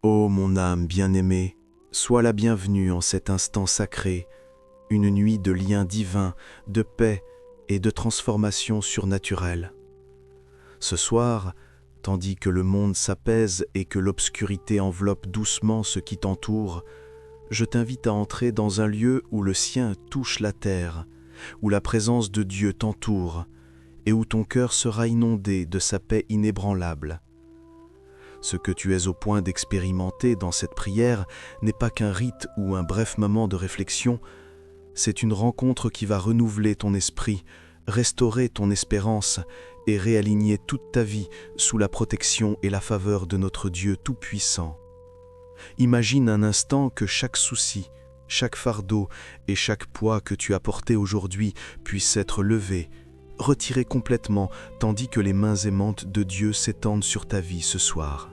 Ô mon âme bien-aimée, sois la bienvenue en cet instant sacré, une nuit de liens divins, de paix et de transformation surnaturelle. Ce soir, tandis que le monde s'apaise et que l'obscurité enveloppe doucement ce qui t'entoure, je t'invite à entrer dans un lieu où le sien touche la terre, où la présence de Dieu t'entoure et où ton cœur sera inondé de sa paix inébranlable. Ce que tu es au point d'expérimenter dans cette prière n'est pas qu'un rite ou un bref moment de réflexion, c'est une rencontre qui va renouveler ton esprit, restaurer ton espérance et réaligner toute ta vie sous la protection et la faveur de notre Dieu Tout-Puissant. Imagine un instant que chaque souci, chaque fardeau et chaque poids que tu as porté aujourd'hui puisse être levé, retiré complètement, tandis que les mains aimantes de Dieu s'étendent sur ta vie ce soir.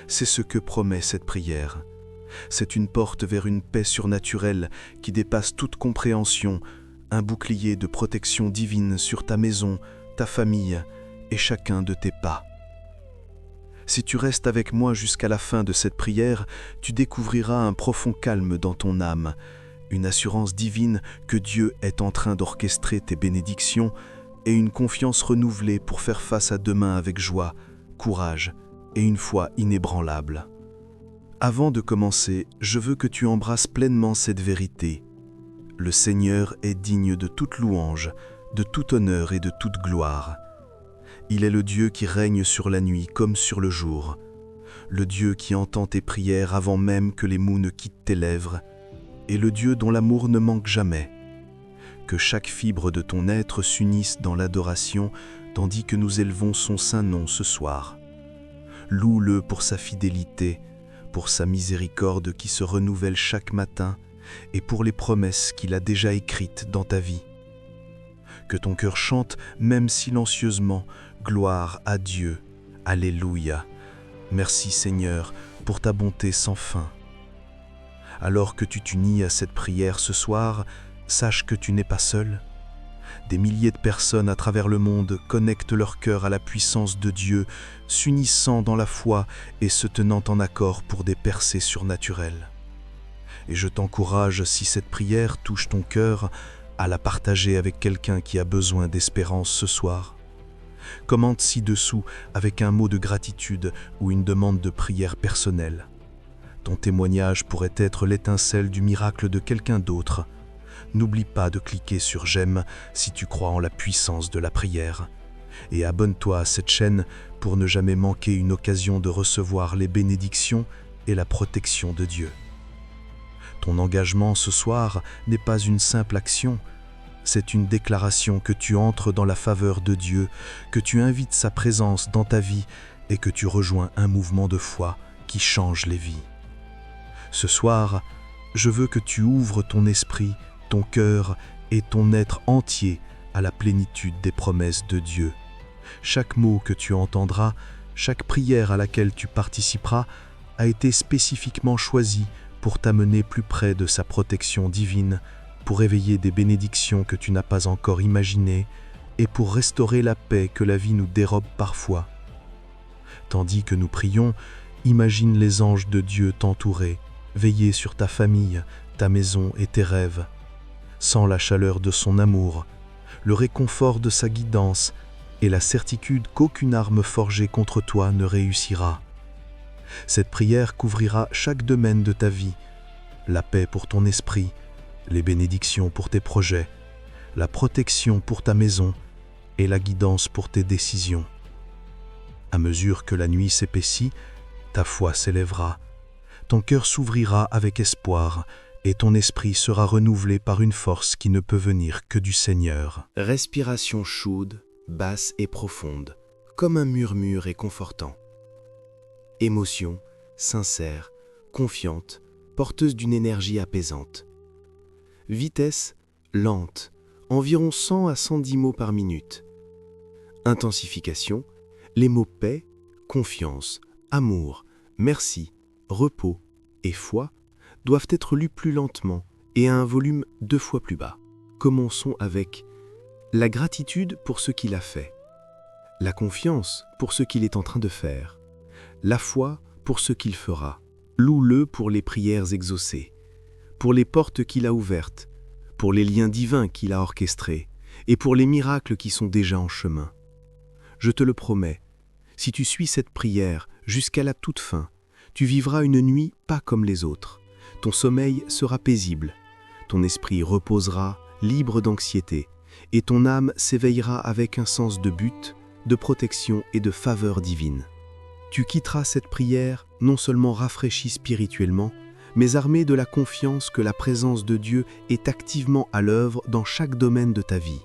C'est ce que promet cette prière. C'est une porte vers une paix surnaturelle qui dépasse toute compréhension, un bouclier de protection divine sur ta maison, ta famille et chacun de tes pas. Si tu restes avec moi jusqu'à la fin de cette prière, tu découvriras un profond calme dans ton âme, une assurance divine que Dieu est en train d'orchestrer tes bénédictions et une confiance renouvelée pour faire face à demain avec joie, courage et une foi inébranlable. Avant de commencer, je veux que tu embrasses pleinement cette vérité. Le Seigneur est digne de toute louange, de tout honneur et de toute gloire. Il est le Dieu qui règne sur la nuit comme sur le jour, le Dieu qui entend tes prières avant même que les mots ne quittent tes lèvres, et le Dieu dont l'amour ne manque jamais. Que chaque fibre de ton être s'unisse dans l'adoration, tandis que nous élevons son saint nom ce soir. Loue-le pour sa fidélité, pour sa miséricorde qui se renouvelle chaque matin, et pour les promesses qu'il a déjà écrites dans ta vie. Que ton cœur chante, même silencieusement, gloire à Dieu. Alléluia. Merci Seigneur pour ta bonté sans fin. Alors que tu t'unis à cette prière ce soir, sache que tu n'es pas seul. Des milliers de personnes à travers le monde connectent leur cœur à la puissance de Dieu, s'unissant dans la foi et se tenant en accord pour des percées surnaturelles. Et je t'encourage, si cette prière touche ton cœur, à la partager avec quelqu'un qui a besoin d'espérance ce soir. Commente ci-dessous avec un mot de gratitude ou une demande de prière personnelle. Ton témoignage pourrait être l'étincelle du miracle de quelqu'un d'autre. N'oublie pas de cliquer sur « J'aime » si tu crois en la puissance de la prière. Et abonne-toi à cette chaîne pour ne jamais manquer une occasion de recevoir les bénédictions et la protection de Dieu. Ton engagement ce soir n'est pas une simple action, c'est une déclaration que tu entres dans la faveur de Dieu, que tu invites sa présence dans ta vie et que tu rejoins un mouvement de foi qui change les vies. Ce soir, je veux que tu ouvres ton esprit, ton cœur et ton être entier à la plénitude des promesses de Dieu. Chaque mot que tu entendras, chaque prière à laquelle tu participeras a été spécifiquement choisi pour t'amener plus près de sa protection divine, pour éveiller des bénédictions que tu n'as pas encore imaginées et pour restaurer la paix que la vie nous dérobe parfois. Tandis que nous prions, imagine les anges de Dieu t'entourer, veiller sur ta famille, ta maison et tes rêves. Sens la chaleur de son amour, le réconfort de sa guidance et la certitude qu'aucune arme forgée contre toi ne réussira. Cette prière couvrira chaque domaine de ta vie, la paix pour ton esprit, les bénédictions pour tes projets, la protection pour ta maison et la guidance pour tes décisions. À mesure que la nuit s'épaissit, ta foi s'élèvera, ton cœur s'ouvrira avec espoir et ton esprit sera renouvelé par une force qui ne peut venir que du Seigneur. Respiration chaude, basse et profonde, comme un murmure réconfortant. Émotion, sincère, confiante, porteuse d'une énergie apaisante. Vitesse, lente, environ 100 à 110 mots par minute. Intensification, les mots paix, confiance, amour, merci, repos et foi doivent être lus plus lentement et à un volume 2 fois plus bas. Commençons avec la gratitude pour ce qu'il a fait, la confiance pour ce qu'il est en train de faire, la foi pour ce qu'il fera. Loue-le pour les prières exaucées, pour les portes qu'il a ouvertes, pour les liens divins qu'il a orchestrés et pour les miracles qui sont déjà en chemin. Je te le promets, si tu suis cette prière jusqu'à la toute fin, tu vivras une nuit pas comme les autres. Ton sommeil sera paisible, ton esprit reposera, libre d'anxiété, et ton âme s'éveillera avec un sens de but, de protection et de faveur divine. Tu quitteras cette prière non seulement rafraîchi spirituellement, mais armé de la confiance que la présence de Dieu est activement à l'œuvre dans chaque domaine de ta vie.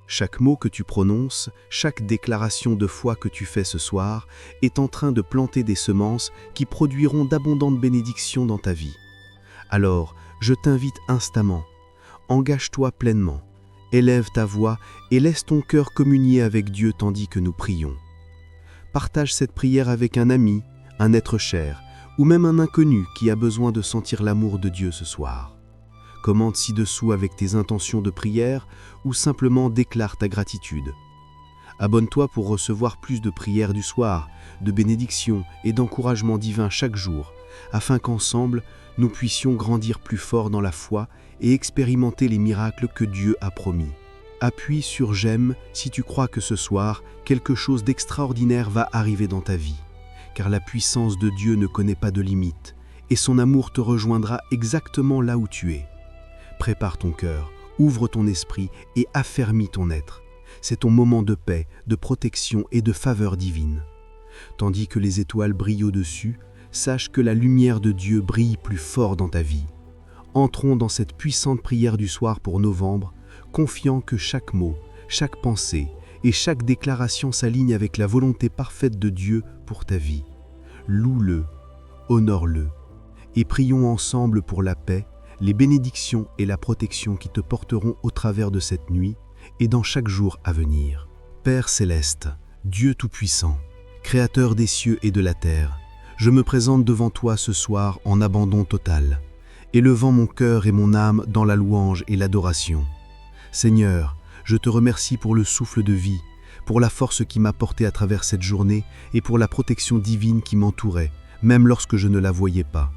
Chaque mot que tu prononces, chaque déclaration de foi que tu fais ce soir est en train de planter des semences qui produiront d'abondantes bénédictions dans ta vie. Alors, je t'invite instamment, engage-toi pleinement, élève ta voix et laisse ton cœur communier avec Dieu tandis que nous prions. Partage cette prière avec un ami, un être cher, ou même un inconnu qui a besoin de sentir l'amour de Dieu ce soir. Commente ci-dessous avec tes intentions de prière ou simplement déclare ta gratitude. Abonne-toi pour recevoir plus de prières du soir, de bénédictions et d'encouragements divins chaque jour, afin qu'ensemble, nous puissions grandir plus fort dans la foi et expérimenter les miracles que Dieu a promis. Appuie sur j'aime si tu crois que ce soir, quelque chose d'extraordinaire va arriver dans ta vie, car la puissance de Dieu ne connaît pas de limites et son amour te rejoindra exactement là où tu es. Prépare ton cœur, ouvre ton esprit et affermis ton être. C'est ton moment de paix, de protection et de faveur divine. Tandis que les étoiles brillent au-dessus, sache que la lumière de Dieu brille plus fort dans ta vie. Entrons dans cette puissante prière du soir pour novembre, confiant que chaque mot, chaque pensée et chaque déclaration s'aligne avec la volonté parfaite de Dieu pour ta vie. Loue-le, honore-le, et prions ensemble pour la paix, les bénédictions et la protection qui te porteront au travers de cette nuit et dans chaque jour à venir. Père céleste, Dieu tout-puissant, Créateur des cieux et de la terre, je me présente devant toi ce soir en abandon total, élevant mon cœur et mon âme dans la louange et l'adoration. Seigneur, je te remercie pour le souffle de vie, pour la force qui m'a porté à travers cette journée et pour la protection divine qui m'entourait, même lorsque je ne la voyais pas.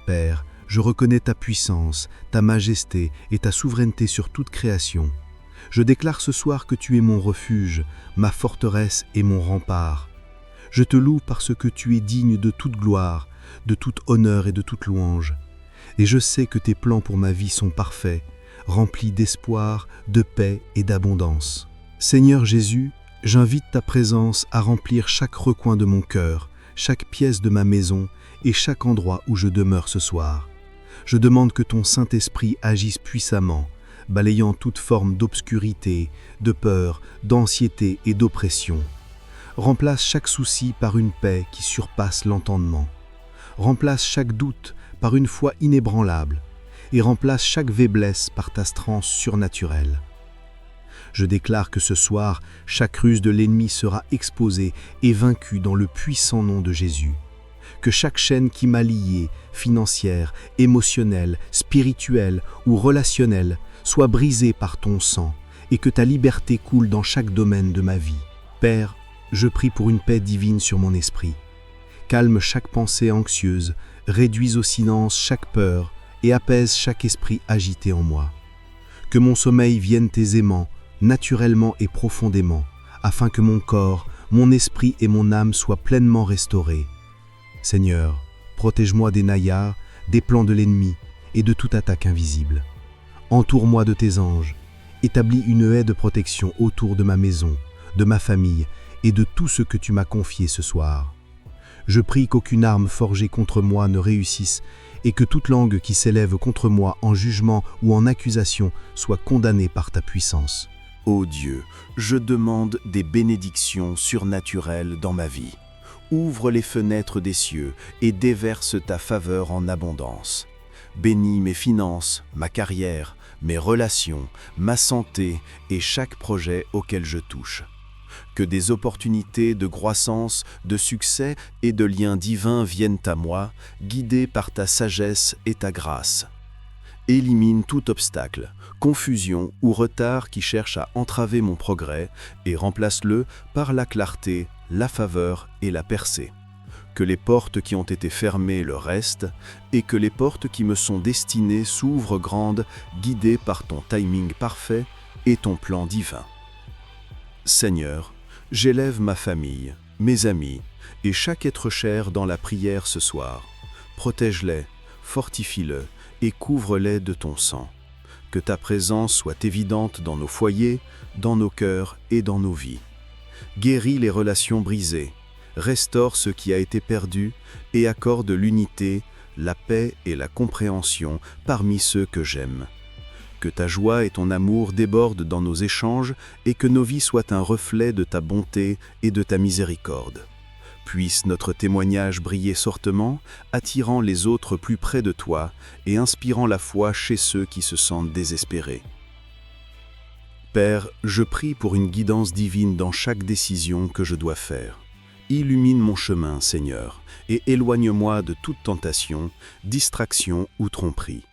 Père, je reconnais ta puissance, ta majesté et ta souveraineté sur toute création. Je déclare ce soir que tu es mon refuge, ma forteresse et mon rempart. Je te loue parce que tu es digne de toute gloire, de tout honneur et de toute louange. Et je sais que tes plans pour ma vie sont parfaits, remplis d'espoir, de paix et d'abondance. Seigneur Jésus, j'invite ta présence à remplir chaque recoin de mon cœur, chaque pièce de ma maison et chaque endroit où je demeure ce soir. Je demande que ton Saint-Esprit agisse puissamment, balayant toute forme d'obscurité, de peur, d'anxiété et d'oppression. Remplace chaque souci par une paix qui surpasse l'entendement. Remplace chaque doute par une foi inébranlable et remplace chaque faiblesse par ta strength surnaturelle. Je déclare que ce soir, chaque ruse de l'ennemi sera exposée et vaincue dans le puissant nom de Jésus. Que chaque chaîne qui m'a lié, financière, émotionnelle, spirituelle ou relationnelle, soit brisée par ton sang et que ta liberté coule dans chaque domaine de ma vie. Père, je prie pour une paix divine sur mon esprit. Calme chaque pensée anxieuse, réduise au silence chaque peur et apaise chaque esprit agité en moi. Que mon sommeil vienne aisément, naturellement et profondément, afin que mon corps, mon esprit et mon âme soient pleinement restaurés. Seigneur, protège-moi des naillards, des plans de l'ennemi et de toute attaque invisible. Entoure-moi de tes anges, établis une haie de protection autour de ma maison, de ma famille et de tout ce que tu m'as confié ce soir. Je prie qu'aucune arme forgée contre moi ne réussisse et que toute langue qui s'élève contre moi en jugement ou en accusation soit condamnée par ta puissance. Ô Dieu, je demande des bénédictions surnaturelles dans ma vie. Ouvre les fenêtres des cieux et déverse ta faveur en abondance. Bénis mes finances, ma carrière, mes relations, ma santé et chaque projet auquel je touche. Que des opportunités de croissance, de succès et de liens divins viennent à moi, guidés par ta sagesse et ta grâce. Élimine tout obstacle, confusion ou retard qui cherche à entraver mon progrès et remplace-le par la clarté, la faveur et la percée. que les portes qui ont été fermées le restent, et que les portes qui me sont destinées s'ouvrent grandes, guidées par ton timing parfait et ton plan divin. Seigneur, j'élève ma famille, mes amis, et chaque être cher dans la prière ce soir. Protège-les, fortifie-le, et couvre-les de ton sang. Que ta présence soit évidente dans nos foyers, dans nos cœurs et dans nos vies. Guéris les relations brisées, restaure ce qui a été perdu et accorde l'unité, la paix et la compréhension parmi ceux que j'aime. Que ta joie et ton amour débordent dans nos échanges et que nos vies soient un reflet de ta bonté et de ta miséricorde. Puisse notre témoignage briller sortement, attirant les autres plus près de toi et inspirant la foi chez ceux qui se sentent désespérés. Père, je prie pour une guidance divine dans chaque décision que je dois faire. Illumine mon chemin, Seigneur, et éloigne-moi de toute tentation, distraction ou tromperie.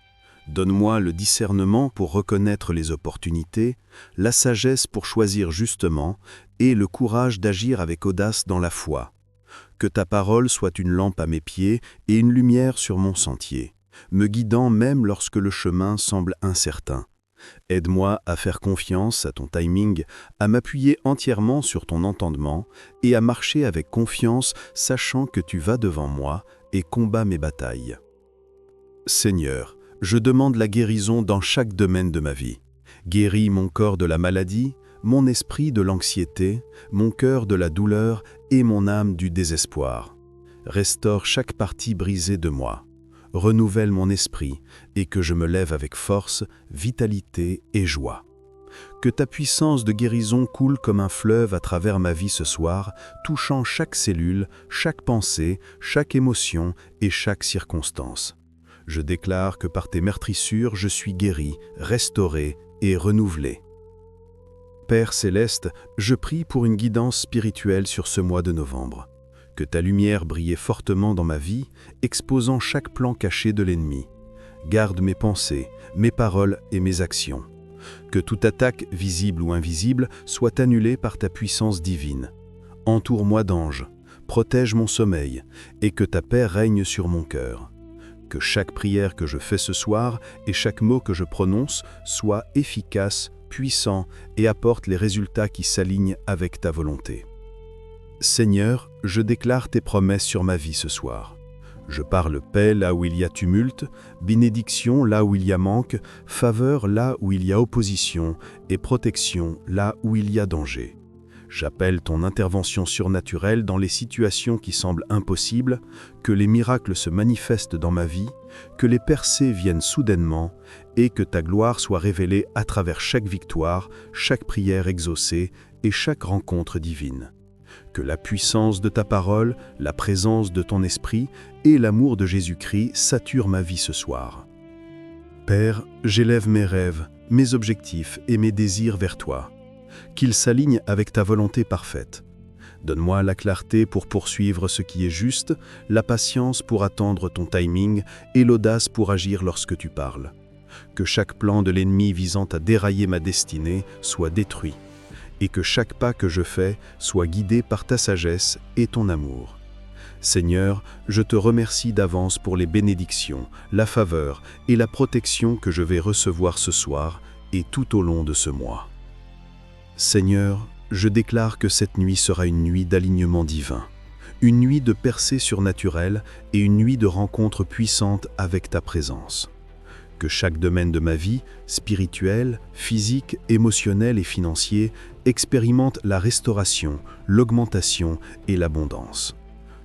Donne-moi le discernement pour reconnaître les opportunités, la sagesse pour choisir justement et le courage d'agir avec audace dans la foi. Que ta parole soit une lampe à mes pieds et une lumière sur mon sentier, me guidant même lorsque le chemin semble incertain. Aide-moi à faire confiance à ton timing, à m'appuyer entièrement sur ton entendement et à marcher avec confiance, sachant que tu vas devant moi et combats mes batailles. Seigneur, je demande la guérison dans chaque domaine de ma vie. Guéris mon corps de la maladie, mon esprit de l'anxiété, mon cœur de la douleur et mon âme du désespoir. Restaure chaque partie brisée de moi. Renouvelle mon esprit et que je me lève avec force, vitalité et joie. Que ta puissance de guérison coule comme un fleuve à travers ma vie ce soir, touchant chaque cellule, chaque pensée, chaque émotion et chaque circonstance. Je déclare que par tes meurtrissures, je suis guéri, restauré et renouvelé. Père céleste, je prie pour une guidance spirituelle sur ce mois de novembre. Que ta lumière brille fortement dans ma vie, exposant chaque plan caché de l'ennemi. Garde mes pensées, mes paroles et mes actions. Que toute attaque, visible ou invisible, soit annulée par ta puissance divine. Entoure-moi d'anges, protège mon sommeil, et que ta paix règne sur mon cœur. Que chaque prière que je fais ce soir et chaque mot que je prononce soit efficace, puissant et apporte les résultats qui s'alignent avec ta volonté. Seigneur, je déclare tes promesses sur ma vie ce soir. Je parle paix là où il y a tumulte, bénédiction là où il y a manque, faveur là où il y a opposition et protection là où il y a danger. J'appelle ton intervention surnaturelle dans les situations qui semblent impossibles, que les miracles se manifestent dans ma vie, que les percées viennent soudainement et que ta gloire soit révélée à travers chaque victoire, chaque prière exaucée et chaque rencontre divine. Que la puissance de ta parole, la présence de ton esprit et l'amour de Jésus-Christ saturent ma vie ce soir. Père, j'élève mes rêves, mes objectifs et mes désirs vers toi. Qu'ils s'alignent avec ta volonté parfaite. Donne-moi la clarté pour poursuivre ce qui est juste, la patience pour attendre ton timing et l'audace pour agir lorsque tu parles. Que chaque plan de l'ennemi visant à dérailler ma destinée soit détruit, et que chaque pas que je fais soit guidé par ta sagesse et ton amour. Seigneur, je te remercie d'avance pour les bénédictions, la faveur et la protection que je vais recevoir ce soir et tout au long de ce mois. Seigneur, je déclare que cette nuit sera une nuit d'alignement divin, une nuit de percée surnaturelle et une nuit de rencontres puissantes avec ta présence. Que chaque domaine de ma vie, spirituel, physique, émotionnel et financier, expérimente la restauration, l'augmentation et l'abondance.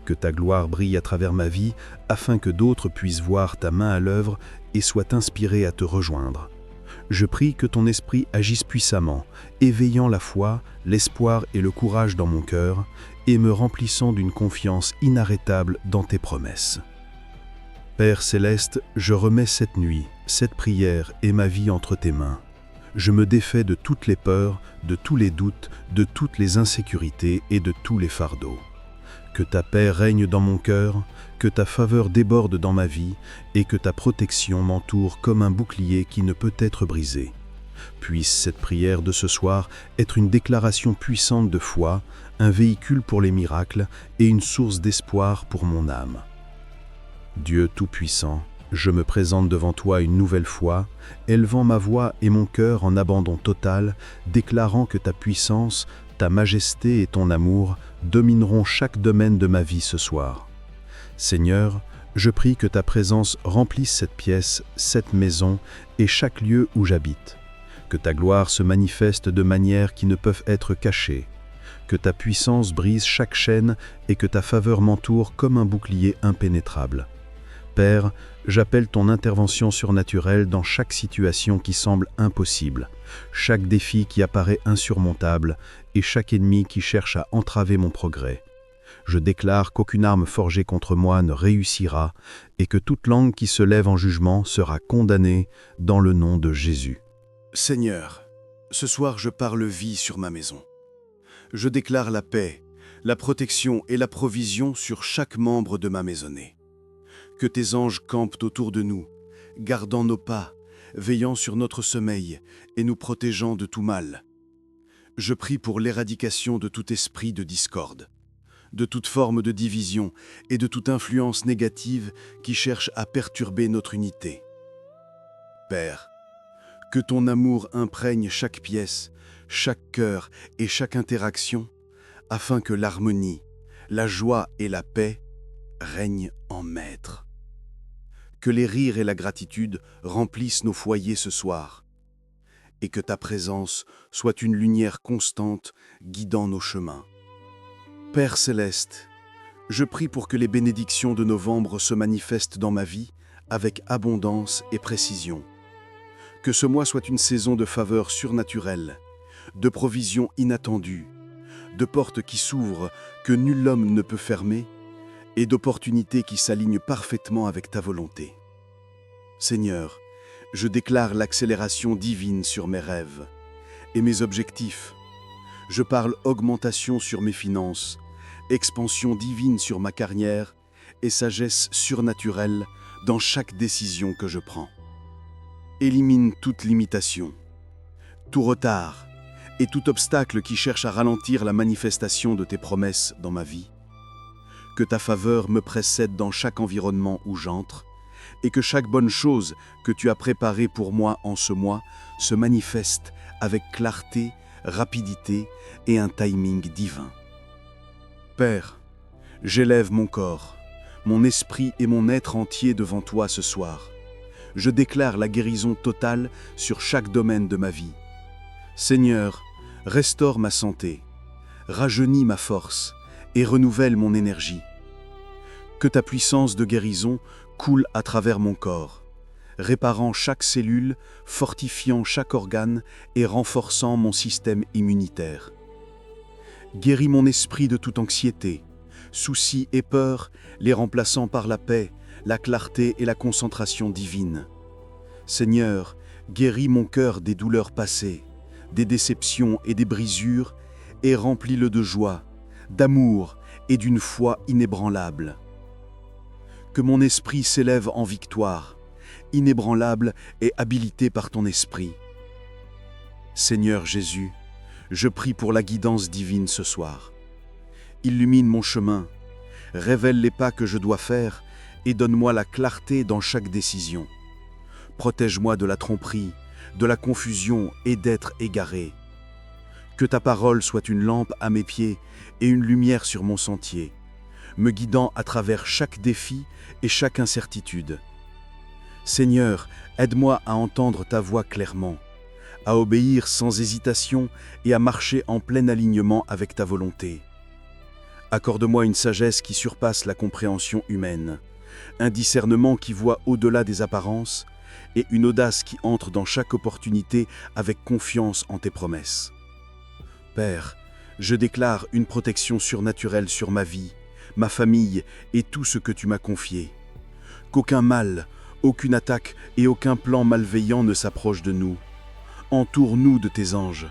Que ta gloire brille à travers ma vie afin que d'autres puissent voir ta main à l'œuvre et soient inspirés à te rejoindre. Je prie que ton esprit agisse puissamment, éveillant la foi, l'espoir et le courage dans mon cœur et me remplissant d'une confiance inarrêtable dans tes promesses. Père céleste, je remets cette nuit, cette prière et ma vie entre tes mains. Je me défais de toutes les peurs, de tous les doutes, de toutes les insécurités et de tous les fardeaux. Que ta paix règne dans mon cœur, que ta faveur déborde dans ma vie et que ta protection m'entoure comme un bouclier qui ne peut être brisé. Puisse cette prière de ce soir être une déclaration puissante de foi, un véhicule pour les miracles et une source d'espoir pour mon âme. Dieu Tout-Puissant, je me présente devant toi une nouvelle fois, élevant ma voix et mon cœur en abandon total, déclarant que ta puissance, ta majesté et ton amour domineront chaque domaine de ma vie ce soir. Seigneur, je prie que ta présence remplisse cette pièce, cette maison et chaque lieu où j'habite. Que ta gloire se manifeste de manières qui ne peuvent être cachées. Que ta puissance brise chaque chaîne et que ta faveur m'entoure comme un bouclier impénétrable. Père, j'appelle ton intervention surnaturelle dans chaque situation qui semble impossible, chaque défi qui apparaît insurmontable et chaque ennemi qui cherche à entraver mon progrès. Je déclare qu'aucune arme forgée contre moi ne réussira et que toute langue qui se lève en jugement sera condamnée dans le nom de Jésus. Seigneur, ce soir je parle vie sur ma maison. Je déclare la paix, la protection et la provision sur chaque membre de ma maisonnée. Que tes anges campent autour de nous, gardant nos pas, veillant sur notre sommeil et nous protégeant de tout mal. Je prie pour l'éradication de tout esprit de discorde, de toute forme de division et de toute influence négative qui cherche à perturber notre unité. Père, que ton amour imprègne chaque pièce, chaque cœur et chaque interaction, afin que l'harmonie, la joie et la paix règnent en maître. Que les rires et la gratitude remplissent nos foyers ce soir, et que ta présence soit une lumière constante guidant nos chemins. Père céleste, je prie pour que les bénédictions de novembre se manifestent dans ma vie avec abondance et précision. Que ce mois soit une saison de faveur surnaturelle, de provisions inattendues, de portes qui s'ouvrent que nul homme ne peut fermer, et d'opportunités qui s'alignent parfaitement avec ta volonté. Seigneur, je déclare l'accélération divine sur mes rêves et mes objectifs. Je parle augmentation sur mes finances, expansion divine sur ma carrière et sagesse surnaturelle dans chaque décision que je prends. Élimine toute limitation, tout retard et tout obstacle qui cherche à ralentir la manifestation de tes promesses dans ma vie. Que ta faveur me précède dans chaque environnement où j'entre et que chaque bonne chose que tu as préparée pour moi en ce mois se manifeste avec clarté, rapidité et un timing divin. Père, j'élève mon corps, mon esprit et mon être entier devant toi ce soir. Je déclare la guérison totale sur chaque domaine de ma vie. Seigneur, restaure ma santé, rajeunis ma force et renouvelle mon énergie. Que ta puissance de guérison coule à travers mon corps, réparant chaque cellule, fortifiant chaque organe et renforçant mon système immunitaire. Guéris mon esprit de toute anxiété, soucis et peur, les remplaçant par la paix, la clarté et la concentration divine. Seigneur, guéris mon cœur des douleurs passées, des déceptions et des brisures, et remplis-le de joie, d'amour et d'une foi inébranlable. Que mon esprit s'élève en victoire, inébranlable et habilité par ton esprit. Seigneur Jésus, je prie pour la guidance divine ce soir. Illumine mon chemin, révèle les pas que je dois faire et donne-moi la clarté dans chaque décision. Protège-moi de la tromperie, de la confusion et d'être égaré. Que ta parole soit une lampe à mes pieds et une lumière sur mon sentier, me guidant à travers chaque défi et chaque incertitude. Seigneur, aide-moi à entendre ta voix clairement, à obéir sans hésitation et à marcher en plein alignement avec ta volonté. Accorde-moi une sagesse qui surpasse la compréhension humaine, un discernement qui voit au-delà des apparences et une audace qui entre dans chaque opportunité avec confiance en tes promesses. Père, je déclare une protection surnaturelle sur ma vie, ma famille et tout ce que tu m'as confié. Qu'aucun mal, aucune attaque et aucun plan malveillant ne s'approche de nous. Entoure-nous de tes anges.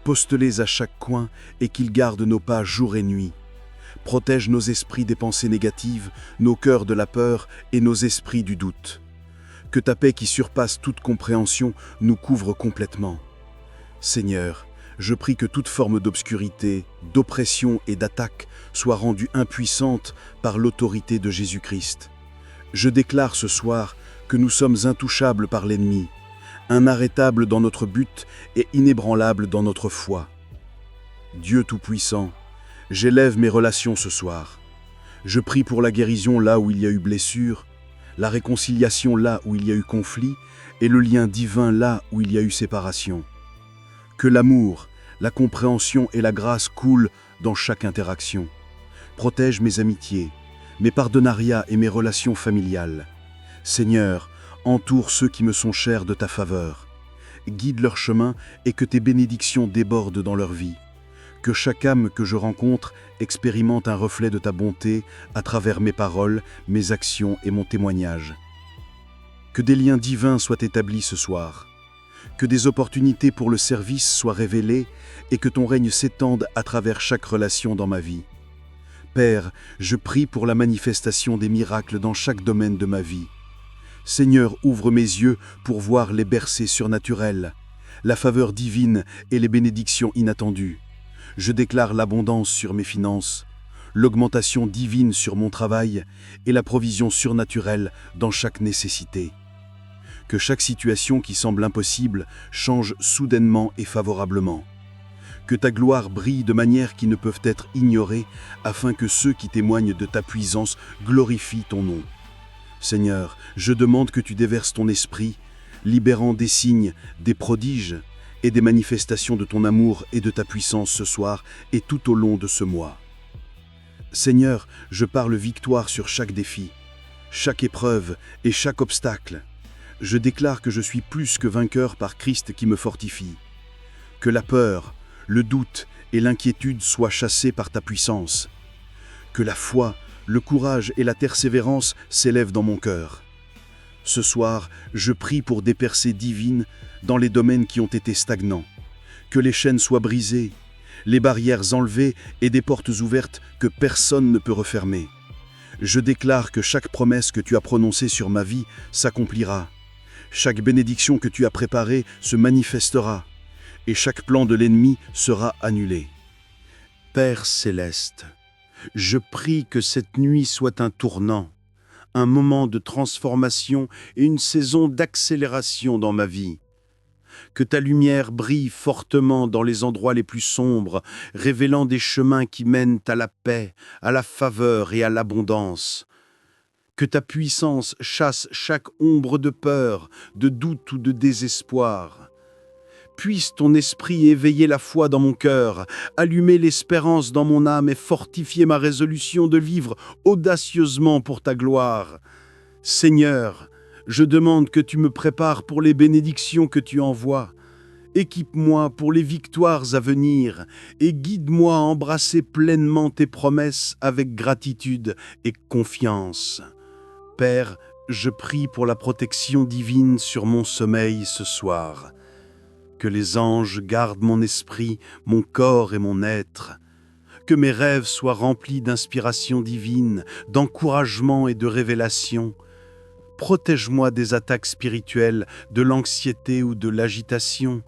Poste-les à chaque coin et qu'ils gardent nos pas jour et nuit. Protège nos esprits des pensées négatives, nos cœurs de la peur et nos esprits du doute. Que ta paix qui surpasse toute compréhension nous couvre complètement. Seigneur, je prie que toute forme d'obscurité, d'oppression et d'attaque soit rendue impuissante par l'autorité de Jésus-Christ. Je déclare ce soir que nous sommes intouchables par l'ennemi, inarrêtables dans notre but et inébranlables dans notre foi. Dieu Tout-Puissant, j'élève mes relations ce soir. Je prie pour la guérison là où il y a eu blessure, la réconciliation là où il y a eu conflit et le lien divin là où il y a eu séparation. Que l'amour, la compréhension et la grâce coulent dans chaque interaction. Protège mes amitiés, mes partenariats et mes relations familiales. Seigneur, entoure ceux qui me sont chers de ta faveur. Guide leur chemin et que tes bénédictions débordent dans leur vie. Que chaque âme que je rencontre expérimente un reflet de ta bonté à travers mes paroles, mes actions et mon témoignage. Que des liens divins soient établis ce soir. Que des opportunités pour le service soient révélées et que ton règne s'étende à travers chaque relation dans ma vie. Père, je prie pour la manifestation des miracles dans chaque domaine de ma vie. Seigneur, ouvre mes yeux pour voir les bercers surnaturels, la faveur divine et les bénédictions inattendues. Je déclare l'abondance sur mes finances, l'augmentation divine sur mon travail et la provision surnaturelle dans chaque nécessité. Que chaque situation qui semble impossible change soudainement et favorablement. Que ta gloire brille de manière qui ne peuvent être ignorées, afin que ceux qui témoignent de ta puissance glorifient ton nom. Seigneur, je demande que tu déverses ton esprit, libérant des signes, des prodiges et des manifestations de ton amour et de ta puissance ce soir et tout au long de ce mois. Seigneur, je parle victoire sur chaque défi, chaque épreuve et chaque obstacle. Je déclare que je suis plus que vainqueur par Christ qui me fortifie. Que la peur, le doute et l'inquiétude soient chassés par ta puissance. Que la foi, le courage et la persévérance s'élèvent dans mon cœur. Ce soir, je prie pour des percées divines dans les domaines qui ont été stagnants. Que les chaînes soient brisées, les barrières enlevées et des portes ouvertes que personne ne peut refermer. Je déclare que chaque promesse que tu as prononcée sur ma vie s'accomplira. Chaque bénédiction que tu as préparée se manifestera, et chaque plan de l'ennemi sera annulé. Père céleste, je prie que cette nuit soit un tournant, un moment de transformation et une saison d'accélération dans ma vie. Que ta lumière brille fortement dans les endroits les plus sombres, révélant des chemins qui mènent à la paix, à la faveur et à l'abondance. Que ta puissance chasse chaque ombre de peur, de doute ou de désespoir. Puisse ton esprit éveiller la foi dans mon cœur, allumer l'espérance dans mon âme et fortifier ma résolution de vivre audacieusement pour ta gloire. Seigneur, je demande que tu me prépares pour les bénédictions que tu envoies. Équipe-moi pour les victoires à venir et guide-moi à embrasser pleinement tes promesses avec gratitude et confiance. Père, je prie pour la protection divine sur mon sommeil ce soir. Que les anges gardent mon esprit, mon corps et mon être. Que mes rêves soient remplis d'inspiration divine, d'encouragement et de révélation. Protège-moi des attaques spirituelles, de l'anxiété ou de l'agitation.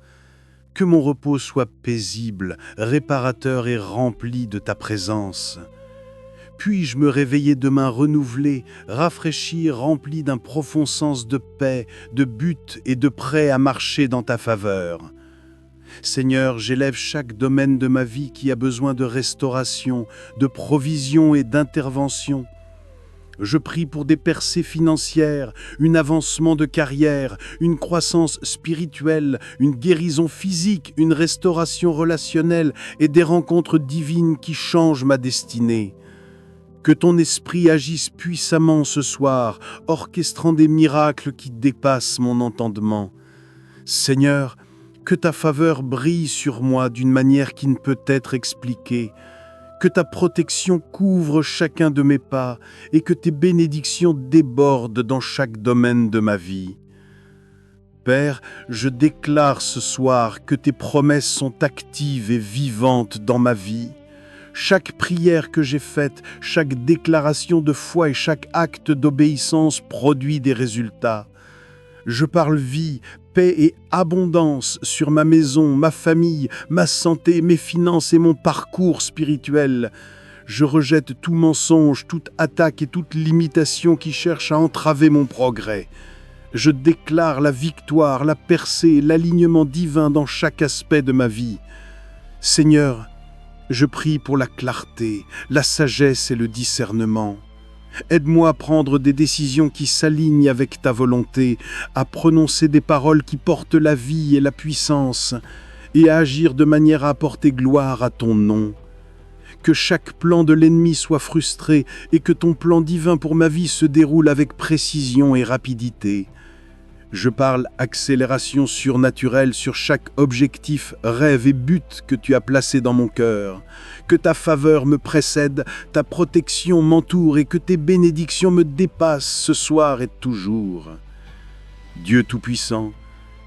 Que mon repos soit paisible, réparateur et rempli de ta présence. Puis-je me réveiller demain renouvelé, rafraîchi, rempli d'un profond sens de paix, de but et de prêt à marcher dans ta faveur. Seigneur, j'élève chaque domaine de ma vie qui a besoin de restauration, de provision et d'intervention. Je prie pour des percées financières, un avancement de carrière, une croissance spirituelle, une guérison physique, une restauration relationnelle et des rencontres divines qui changent ma destinée. Que ton esprit agisse puissamment ce soir, orchestrant des miracles qui dépassent mon entendement. Seigneur, que ta faveur brille sur moi d'une manière qui ne peut être expliquée. Que ta protection couvre chacun de mes pas et que tes bénédictions débordent dans chaque domaine de ma vie. Père, je déclare ce soir que tes promesses sont actives et vivantes dans ma vie. Chaque prière que j'ai faite, chaque déclaration de foi et chaque acte d'obéissance produit des résultats. Je parle vie, paix et abondance sur ma maison, ma famille, ma santé, mes finances et mon parcours spirituel. Je rejette tout mensonge, toute attaque et toute limitation qui cherche à entraver mon progrès. Je déclare la victoire, la percée, l'alignement divin dans chaque aspect de ma vie. Seigneur, je prie pour la clarté, la sagesse et le discernement. Aide-moi à prendre des décisions qui s'alignent avec ta volonté, à prononcer des paroles qui portent la vie et la puissance, et à agir de manière à apporter gloire à ton nom. Que chaque plan de l'ennemi soit frustré et que ton plan divin pour ma vie se déroule avec précision et rapidité. Je parle accélération surnaturelle sur chaque objectif, rêve et but que tu as placé dans mon cœur. Que ta faveur me précède, ta protection m'entoure et que tes bénédictions me dépassent ce soir et toujours. Dieu Tout-Puissant,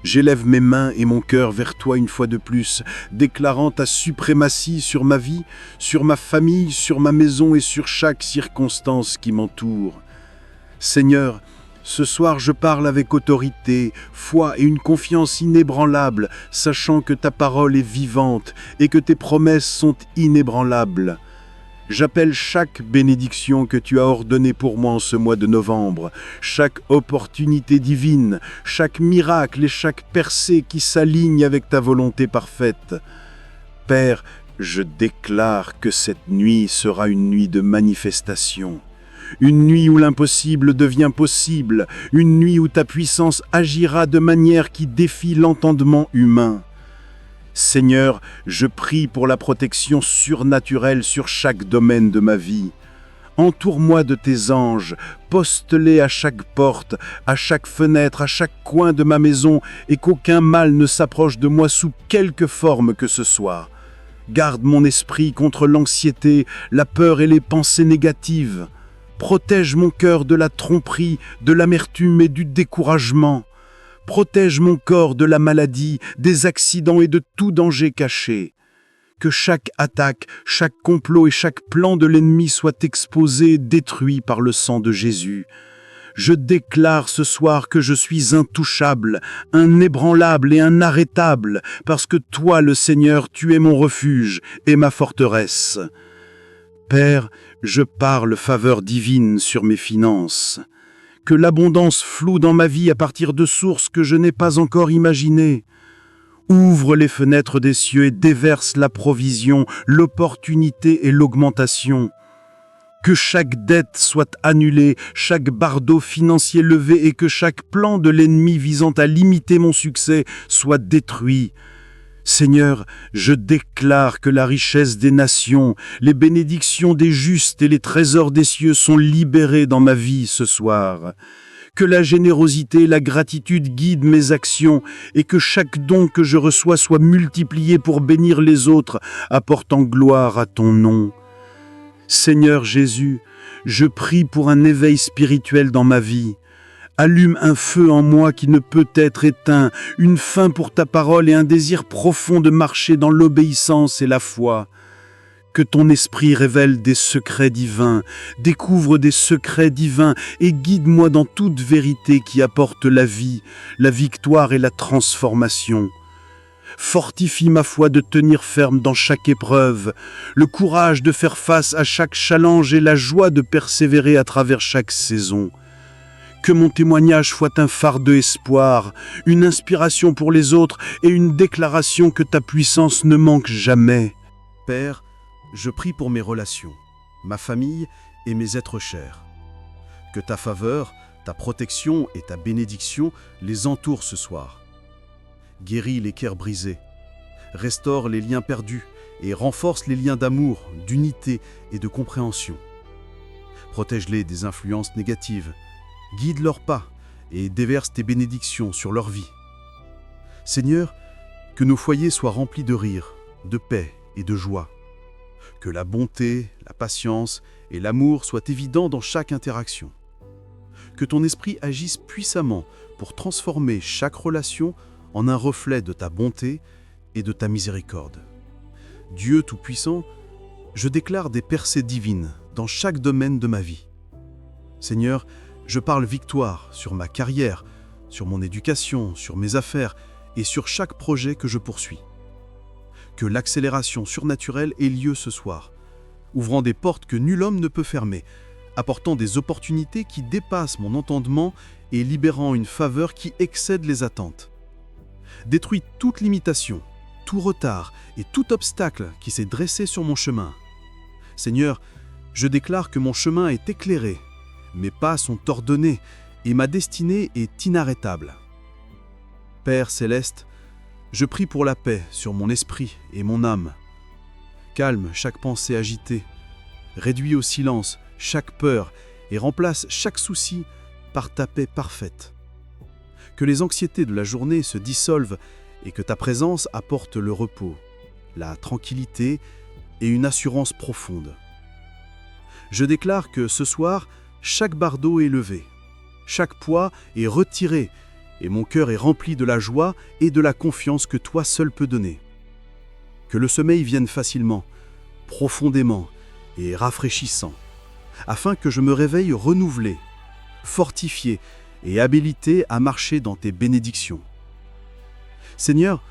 j'élève mes mains et mon cœur vers toi une fois de plus, déclarant ta suprématie sur ma vie, sur ma famille, sur ma maison et sur chaque circonstance qui m'entoure. Seigneur, ce soir je parle avec autorité, foi et une confiance inébranlable, sachant que ta parole est vivante et que tes promesses sont inébranlables. J'appelle chaque bénédiction que tu as ordonnée pour moi en ce mois de novembre, chaque opportunité divine, chaque miracle et chaque percée qui s'aligne avec ta volonté parfaite. Père, je déclare que cette nuit sera une nuit de manifestation. Une nuit où l'impossible devient possible, une nuit où ta puissance agira de manière qui défie l'entendement humain. Seigneur, je prie pour la protection surnaturelle sur chaque domaine de ma vie. Entoure-moi de tes anges, poste-les à chaque porte, à chaque fenêtre, à chaque coin de ma maison, et qu'aucun mal ne s'approche de moi sous quelque forme que ce soit. Garde mon esprit contre l'anxiété, la peur et les pensées négatives. Protège mon cœur de la tromperie, de l'amertume et du découragement. Protège mon corps de la maladie, des accidents et de tout danger caché. Que chaque attaque, chaque complot et chaque plan de l'ennemi soit exposé et détruit par le sang de Jésus. Je déclare ce soir que je suis intouchable, inébranlable et inarrêtable, parce que toi, le Seigneur, tu es mon refuge et ma forteresse. Père, je parle faveur divine sur mes finances. Que l'abondance floue dans ma vie à partir de sources que je n'ai pas encore imaginées. Ouvre les fenêtres des cieux et déverse la provision, l'opportunité et l'augmentation. Que chaque dette soit annulée, chaque bardeau financier levé et que chaque plan de l'ennemi visant à limiter mon succès soit détruit. Seigneur, je déclare que la richesse des nations, les bénédictions des justes et les trésors des cieux sont libérés dans ma vie ce soir. Que la générosité et la gratitude guident mes actions et que chaque don que je reçois soit multiplié pour bénir les autres, apportant gloire à ton nom. Seigneur Jésus, je prie pour un éveil spirituel dans ma vie. Allume un feu en moi qui ne peut être éteint, une faim pour ta parole et un désir profond de marcher dans l'obéissance et la foi. Que ton esprit révèle des secrets divins, découvre des secrets divins et guide-moi dans toute vérité qui apporte la vie, la victoire et la transformation. Fortifie ma foi de tenir ferme dans chaque épreuve, le courage de faire face à chaque challenge et la joie de persévérer à travers chaque saison. Que mon témoignage soit un phare d'espoir, une inspiration pour les autres et une déclaration que ta puissance ne manque jamais. Père, je prie pour mes relations, ma famille et mes êtres chers. Que ta faveur, ta protection et ta bénédiction les entourent ce soir. Guéris les cœurs brisés, restaure les liens perdus et renforce les liens d'amour, d'unité et de compréhension. Protège-les des influences négatives, guide leurs pas et déverse tes bénédictions sur leur vie. Seigneur, que nos foyers soient remplis de rire, de paix et de joie. Que la bonté, la patience et l'amour soient évidents dans chaque interaction. Que ton esprit agisse puissamment pour transformer chaque relation en un reflet de ta bonté et de ta miséricorde. Dieu Tout-Puissant, je déclare des percées divines dans chaque domaine de ma vie. Seigneur, je parle victoire sur ma carrière, sur mon éducation, sur mes affaires et sur chaque projet que je poursuis. Que l'accélération surnaturelle ait lieu ce soir, ouvrant des portes que nul homme ne peut fermer, apportant des opportunités qui dépassent mon entendement et libérant une faveur qui excède les attentes. Détruis toute limitation, tout retard et tout obstacle qui s'est dressé sur mon chemin. Seigneur, je déclare que mon chemin est éclairé, mes pas sont ordonnés et ma destinée est inarrêtable. Père céleste, je prie pour la paix sur mon esprit et mon âme. Calme chaque pensée agitée, réduis au silence chaque peur et remplace chaque souci par ta paix parfaite. Que les anxiétés de la journée se dissolvent et que ta présence apporte le repos, la tranquillité et une assurance profonde. Je déclare que ce soir, chaque bardeau est levé, chaque poids est retiré et mon cœur est rempli de la joie et de la confiance que toi seul peux donner. Que le sommeil vienne facilement, profondément et rafraîchissant, afin que je me réveille renouvelé, fortifié et habilité à marcher dans tes bénédictions. Seigneur,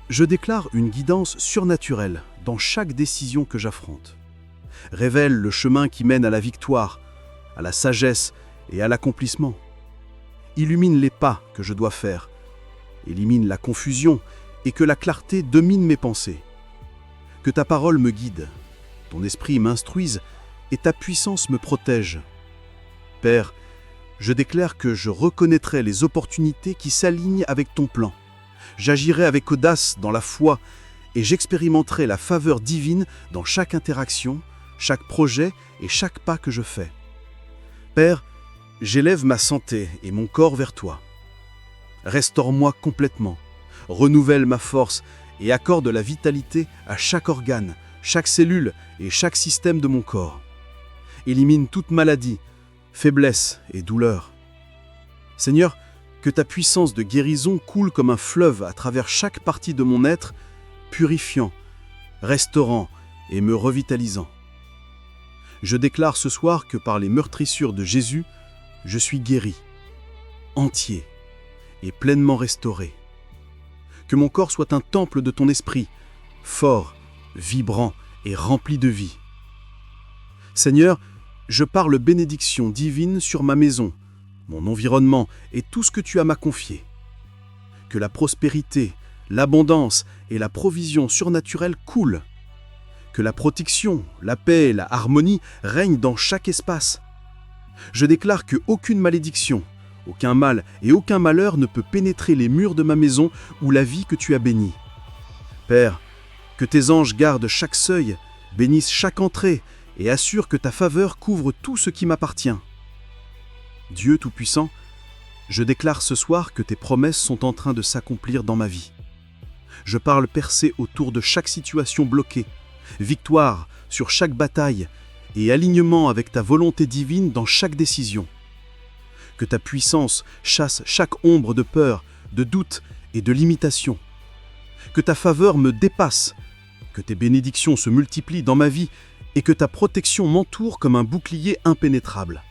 je déclare une guidance surnaturelle dans chaque décision que j'affronte. Révèle le chemin qui mène à la victoire, à la sagesse et à l'accomplissement. Illumine les pas que je dois faire, élimine la confusion et que la clarté domine mes pensées. Que ta parole me guide, ton esprit m'instruise et ta puissance me protège. Père, je déclare que je reconnaîtrai les opportunités qui s'alignent avec ton plan. J'agirai avec audace dans la foi et j'expérimenterai la faveur divine dans chaque interaction, chaque projet et chaque pas que je fais. Père, j'élève ma santé et mon corps vers toi. Restaure-moi complètement, renouvelle ma force et accorde la vitalité à chaque organe, chaque cellule et chaque système de mon corps. Élimine toute maladie, faiblesse et douleur. Seigneur, que ta puissance de guérison coule comme un fleuve à travers chaque partie de mon être, purifiant, restaurant et me revitalisant. Je déclare ce soir que par les meurtrissures de Jésus, je suis guéri, entier et pleinement restauré. Que mon corps soit un temple de ton esprit, fort, vibrant et rempli de vie. Seigneur, je parle bénédiction divine sur ma maison, mon environnement et tout ce que tu as m'a confié. Que la prospérité, l'abondance et la provision surnaturelle coulent. Que la protection, la paix et la harmonie règnent dans chaque espace. Je déclare que aucune malédiction, aucun mal et aucun malheur ne peut pénétrer les murs de ma maison ou la vie que tu as bénie. Père, que tes anges gardent chaque seuil, bénissent chaque entrée et assurent que ta faveur couvre tout ce qui m'appartient. Dieu Tout-Puissant, je déclare ce soir que tes promesses sont en train de s'accomplir dans ma vie. Je parle percée autour de chaque situation bloquée, victoire sur chaque bataille et alignement avec ta volonté divine dans chaque décision. Que ta puissance chasse chaque ombre de peur, de doute et de limitation. Que ta faveur me dépasse, que tes bénédictions se multiplient dans ma vie et que ta protection m'entoure comme un bouclier impénétrable.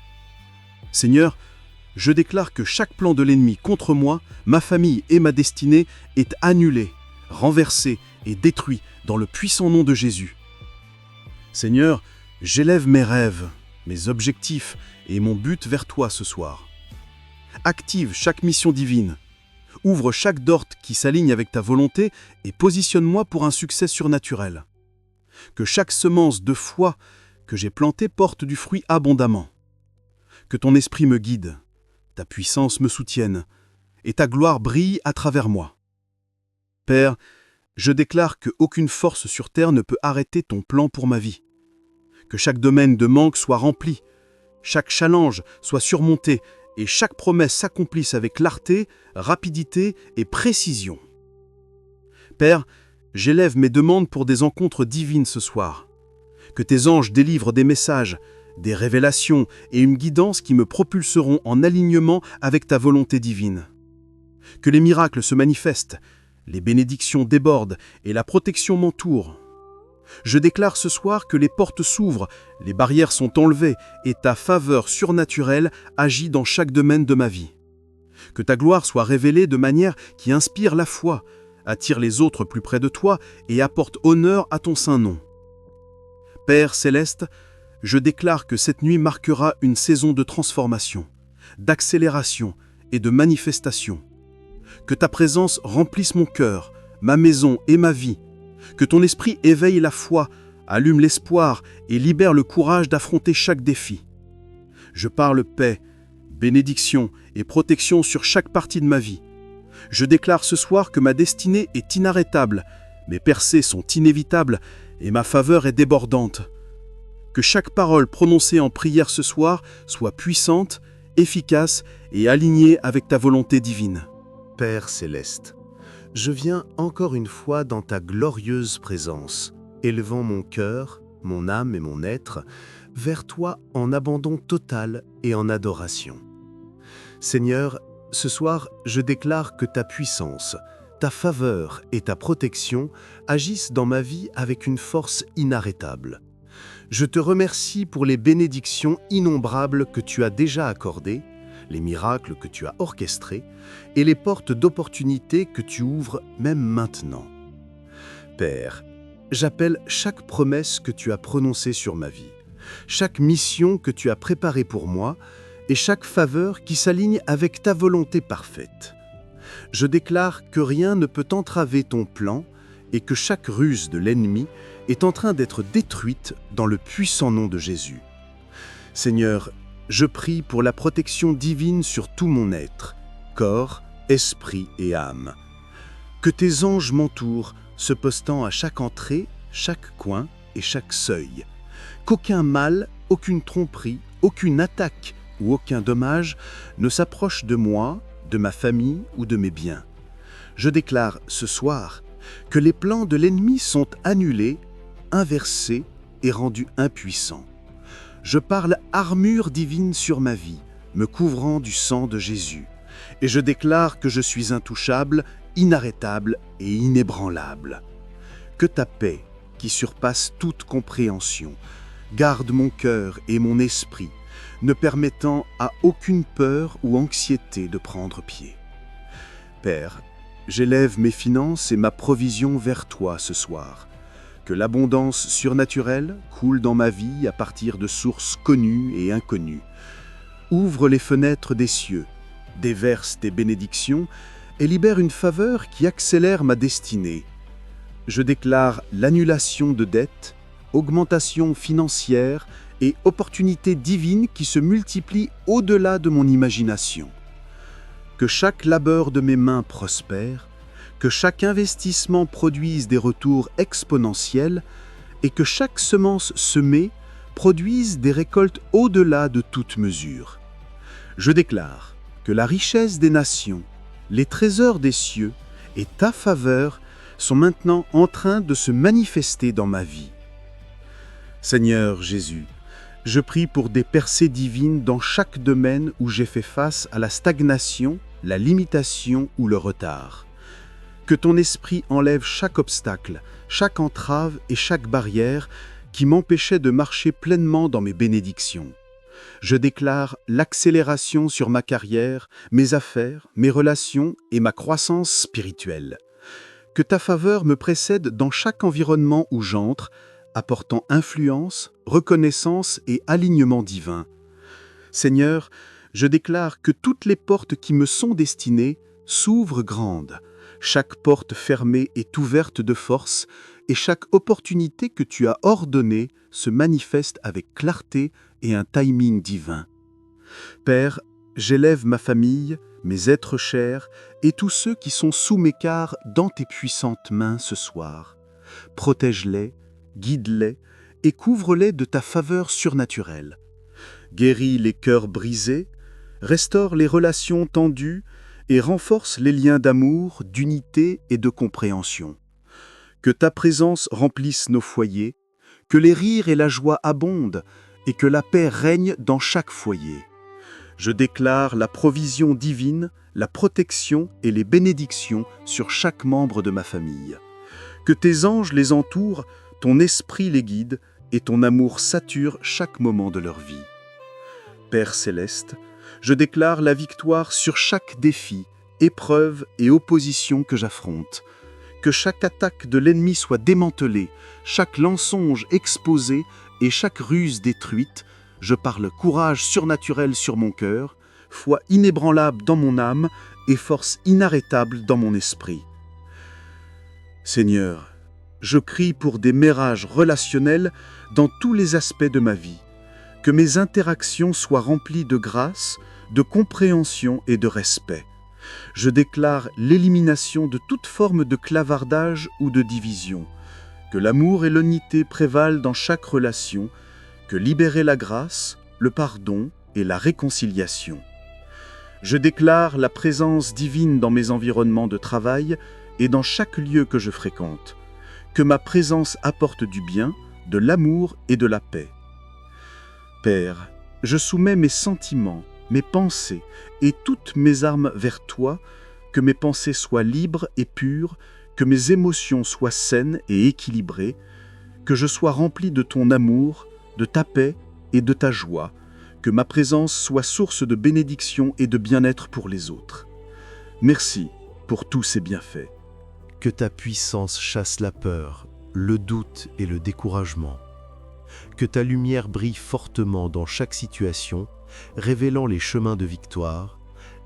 Seigneur, je déclare que chaque plan de l'ennemi contre moi, ma famille et ma destinée est annulé, renversé et détruit dans le puissant nom de Jésus. Seigneur, j'élève mes rêves, mes objectifs et mon but vers toi ce soir. Active chaque mission divine. Ouvre chaque dorte qui s'aligne avec ta volonté et positionne-moi pour un succès surnaturel. Que chaque semence de foi que j'ai plantée porte du fruit abondamment. Que ton esprit me guide, ta puissance me soutienne et ta gloire brille à travers moi. Père, je déclare qu'aucune force sur terre ne peut arrêter ton plan pour ma vie. Que chaque domaine de manque soit rempli, chaque challenge soit surmonté et chaque promesse s'accomplisse avec clarté, rapidité et précision. Père, j'élève mes demandes pour des rencontres divines ce soir. Que tes anges délivrent des messages, des révélations et une guidance qui me propulseront en alignement avec ta volonté divine. Que les miracles se manifestent, les bénédictions débordent et la protection m'entoure. Je déclare ce soir que les portes s'ouvrent, les barrières sont enlevées et ta faveur surnaturelle agit dans chaque domaine de ma vie. Que ta gloire soit révélée de manière qui inspire la foi, attire les autres plus près de toi et apporte honneur à ton saint nom. Père céleste, je déclare que cette nuit marquera une saison de transformation, d'accélération et de manifestation. Que ta présence remplisse mon cœur, ma maison et ma vie. Que ton esprit éveille la foi, allume l'espoir et libère le courage d'affronter chaque défi. Je parle paix, bénédiction et protection sur chaque partie de ma vie. Je déclare ce soir que ma destinée est inarrêtable, mes percées sont inévitables et ma faveur est débordante. Que chaque parole prononcée en prière ce soir soit puissante, efficace et alignée avec ta volonté divine. Père céleste, je viens encore une fois dans ta glorieuse présence, élevant mon cœur, mon âme et mon être vers toi en abandon total et en adoration. Seigneur, ce soir, je déclare que ta puissance, ta faveur et ta protection agissent dans ma vie avec une force inarrêtable. Je te remercie pour les bénédictions innombrables que tu as déjà accordées, les miracles que tu as orchestrés et les portes d'opportunités que tu ouvres même maintenant. Père, j'appelle chaque promesse que tu as prononcée sur ma vie, chaque mission que tu as préparée pour moi et chaque faveur qui s'aligne avec ta volonté parfaite. Je déclare que rien ne peut entraver ton plan et que chaque ruse de l'ennemi est en train d'être détruite dans le puissant nom de Jésus. Seigneur, je prie pour la protection divine sur tout mon être, corps, esprit et âme. Que tes anges m'entourent, se postant à chaque entrée, chaque coin et chaque seuil. Qu'aucun mal, aucune tromperie, aucune attaque ou aucun dommage ne s'approche de moi, de ma famille ou de mes biens. Je déclare ce soir que les plans de l'ennemi sont annulés, inversés et rendus impuissants. Je parle armure divine sur ma vie, me couvrant du sang de Jésus, et je déclare que je suis intouchable, inarrêtable et inébranlable. Que ta paix, qui surpasse toute compréhension, garde mon cœur et mon esprit, ne permettant à aucune peur ou anxiété de prendre pied. Père, j'élève mes finances et ma provision vers toi ce soir. Que l'abondance surnaturelle coule dans ma vie à partir de sources connues et inconnues. Ouvre les fenêtres des cieux, déverse tes bénédictions et libère une faveur qui accélère ma destinée. Je déclare l'annulation de dettes, augmentation financière et opportunités divines qui se multiplient au-delà de mon imagination. Que chaque labeur de mes mains prospère, que chaque investissement produise des retours exponentiels et que chaque semence semée produise des récoltes au-delà de toute mesure. Je déclare que la richesse des nations, les trésors des cieux et ta faveur sont maintenant en train de se manifester dans ma vie. Seigneur Jésus, je prie pour des percées divines dans chaque domaine où j'ai fait face à la stagnation, la limitation ou le retard. Que ton esprit enlève chaque obstacle, chaque entrave et chaque barrière qui m'empêchait de marcher pleinement dans mes bénédictions. Je déclare l'accélération sur ma carrière, mes affaires, mes relations et ma croissance spirituelle. Que ta faveur me précède dans chaque environnement où j'entre, apportant influence, reconnaissance et alignement divin. Seigneur, je déclare que toutes les portes qui me sont destinées s'ouvrent grandes. Chaque porte fermée est ouverte de force et chaque opportunité que tu as ordonnée se manifeste avec clarté et un timing divin. Père, j'élève ma famille, mes êtres chers et tous ceux qui sont sous mes carres dans tes puissantes mains ce soir. Protège-les, guide-les et couvre-les de ta faveur surnaturelle. Guéris les cœurs brisés, restaure les relations tendues et renforce les liens d'amour, d'unité et de compréhension. Que ta présence remplisse nos foyers, que les rires et la joie abondent et que la paix règne dans chaque foyer. Je déclare la provision divine, la protection et les bénédictions sur chaque membre de ma famille. Que tes anges les entourent, ton esprit les guide et ton amour sature chaque moment de leur vie. Père céleste, Je déclare la victoire sur chaque défi, épreuve et opposition que j'affronte. Que chaque attaque de l'ennemi soit démantelée, chaque mensonge exposé et chaque ruse détruite. Je parle courage surnaturel sur mon cœur, foi inébranlable dans mon âme et force inarrêtable dans mon esprit. Seigneur, je crie pour des mérages relationnels dans tous les aspects de ma vie. Que mes interactions soient remplies de grâce, de compréhension et de respect. Je déclare l'élimination de toute forme de clavardage ou de division. Que l'amour et l'unité prévalent dans chaque relation. Que libérer la grâce, le pardon et la réconciliation. Je déclare la présence divine dans mes environnements de travail et dans chaque lieu que je fréquente. Que ma présence apporte du bien, de l'amour et de la paix. Père, je soumets mes sentiments, mes pensées et toutes mes armes vers toi, que mes pensées soient libres et pures, que mes émotions soient saines et équilibrées, que je sois rempli de ton amour, de ta paix et de ta joie, que ma présence soit source de bénédiction et de bien-être pour les autres. Merci pour tous ces bienfaits. Que ta puissance chasse la peur, le doute et le découragement. Que ta lumière brille fortement dans chaque situation, révélant les chemins de victoire,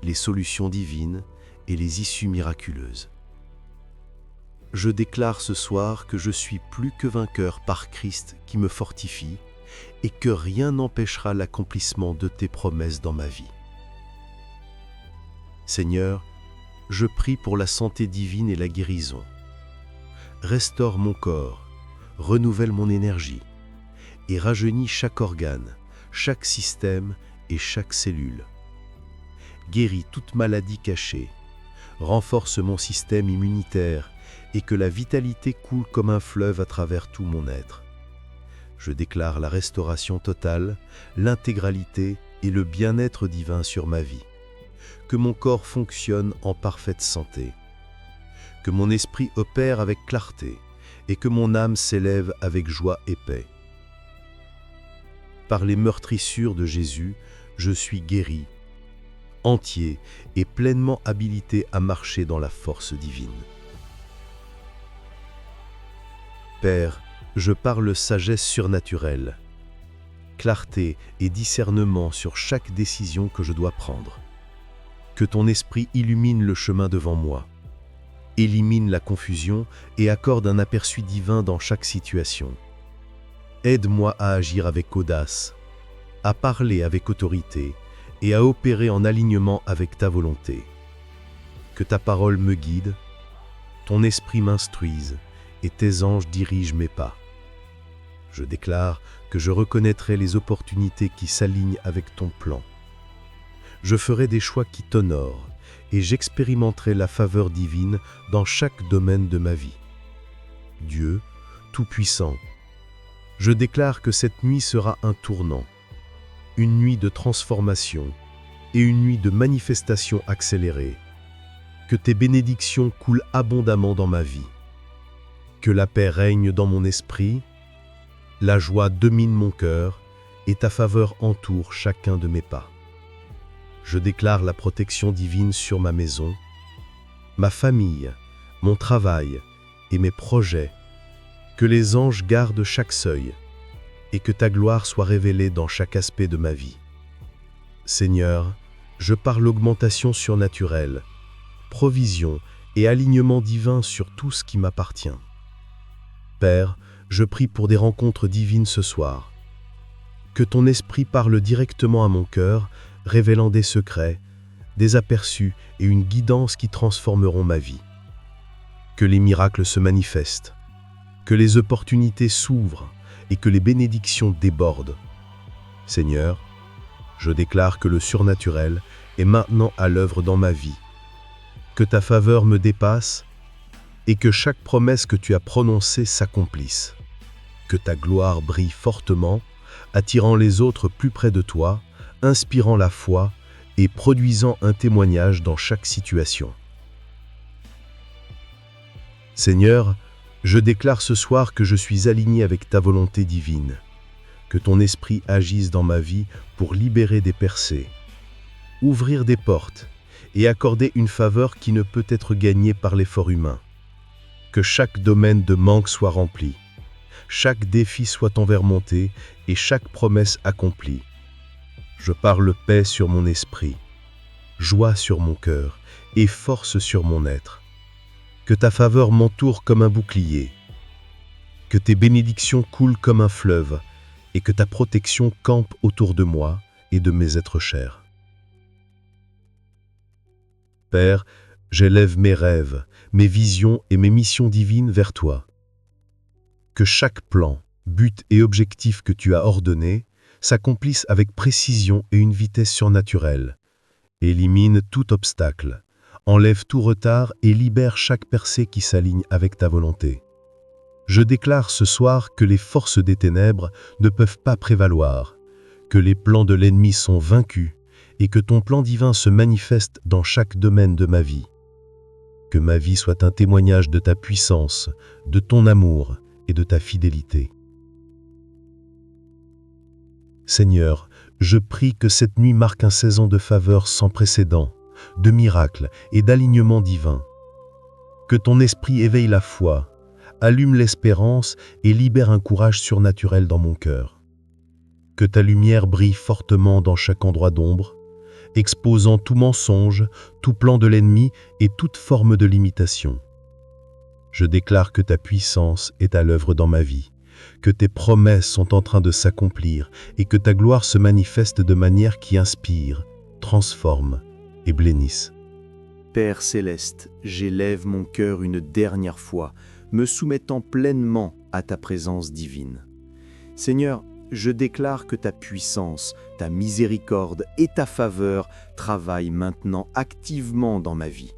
les solutions divines et les issues miraculeuses. Je déclare ce soir que je suis plus que vainqueur par Christ qui me fortifie et que rien n'empêchera l'accomplissement de tes promesses dans ma vie. Seigneur, je prie pour la santé divine et la guérison. Restaure mon corps, renouvelle mon énergie et rajeunis chaque organe, chaque système et chaque cellule. Guéris toute maladie cachée, renforce mon système immunitaire et que la vitalité coule comme un fleuve à travers tout mon être. Je déclare la restauration totale, l'intégralité et le bien-être divin sur ma vie. Que mon corps fonctionne en parfaite santé. Que mon esprit opère avec clarté et que mon âme s'élève avec joie et paix. Par les meurtrissures de Jésus, je suis guéri, entier et pleinement habilité à marcher dans la force divine. Père, je parle sagesse surnaturelle, clarté et discernement sur chaque décision que je dois prendre. Que ton esprit illumine le chemin devant moi, élimine la confusion et accorde un aperçu divin dans chaque situation. Aide-moi à agir avec audace, à parler avec autorité et à opérer en alignement avec ta volonté. Que ta parole me guide, ton esprit m'instruise et tes anges dirigent mes pas. Je déclare que je reconnaîtrai les opportunités qui s'alignent avec ton plan. Je ferai des choix qui t'honorent et j'expérimenterai la faveur divine dans chaque domaine de ma vie. Dieu, Tout-Puissant, je déclare que cette nuit sera un tournant, une nuit de transformation et une nuit de manifestation accélérée. Que tes bénédictions coulent abondamment dans ma vie. Que la paix règne dans mon esprit, la joie domine mon cœur et ta faveur entoure chacun de mes pas. Je déclare la protection divine sur ma maison, ma famille, mon travail et mes projets. Que les anges gardent chaque seuil et que ta gloire soit révélée dans chaque aspect de ma vie. Seigneur, je parle augmentation surnaturelle, provision et alignement divin sur tout ce qui m'appartient. Père, je prie pour des rencontres divines ce soir. Que ton esprit parle directement à mon cœur, révélant des secrets, des aperçus et une guidance qui transformeront ma vie. Que les miracles se manifestent, que les opportunités s'ouvrent et que les bénédictions débordent. Seigneur, je déclare que le surnaturel est maintenant à l'œuvre dans ma vie. Que ta faveur me dépasse et que chaque promesse que tu as prononcée s'accomplisse. Que ta gloire brille fortement, attirant les autres plus près de toi, inspirant la foi et produisant un témoignage dans chaque situation. Seigneur, je déclare ce soir que je suis aligné avec ta volonté divine, que ton esprit agisse dans ma vie pour libérer des percées, ouvrir des portes et accorder une faveur qui ne peut être gagnée par l'effort humain. Que chaque domaine de manque soit rempli, chaque défi soit envermonté et chaque promesse accomplie. Je parle paix sur mon esprit, joie sur mon cœur et force sur mon être. Que ta faveur m'entoure comme un bouclier, que tes bénédictions coulent comme un fleuve et que ta protection campe autour de moi et de mes êtres chers. Père, j'élève mes rêves, mes visions et mes missions divines vers toi. Que chaque plan, but et objectif que tu as ordonné s'accomplisse avec précision et une vitesse surnaturelle. Élimine tout obstacle, enlève tout retard et libère chaque percée qui s'aligne avec ta volonté. Je déclare ce soir que les forces des ténèbres ne peuvent pas prévaloir, que les plans de l'ennemi sont vaincus et que ton plan divin se manifeste dans chaque domaine de ma vie. Que ma vie soit un témoignage de ta puissance, de ton amour et de ta fidélité. Seigneur, je prie que cette nuit marque un saison de faveur sans précédent, de miracles et d'alignement divin. Que ton esprit éveille la foi, allume l'espérance et libère un courage surnaturel dans mon cœur. Que ta lumière brille fortement dans chaque endroit d'ombre, exposant tout mensonge, tout plan de l'ennemi et toute forme de limitation. Je déclare que ta puissance est à l'œuvre dans ma vie, que tes promesses sont en train de s'accomplir et que ta gloire se manifeste de manière qui inspire, transforme et bénisse. Père céleste, j'élève mon cœur une dernière fois, me soumettant pleinement à ta présence divine. Seigneur, je déclare que ta puissance, ta miséricorde et ta faveur travaillent maintenant activement dans ma vie.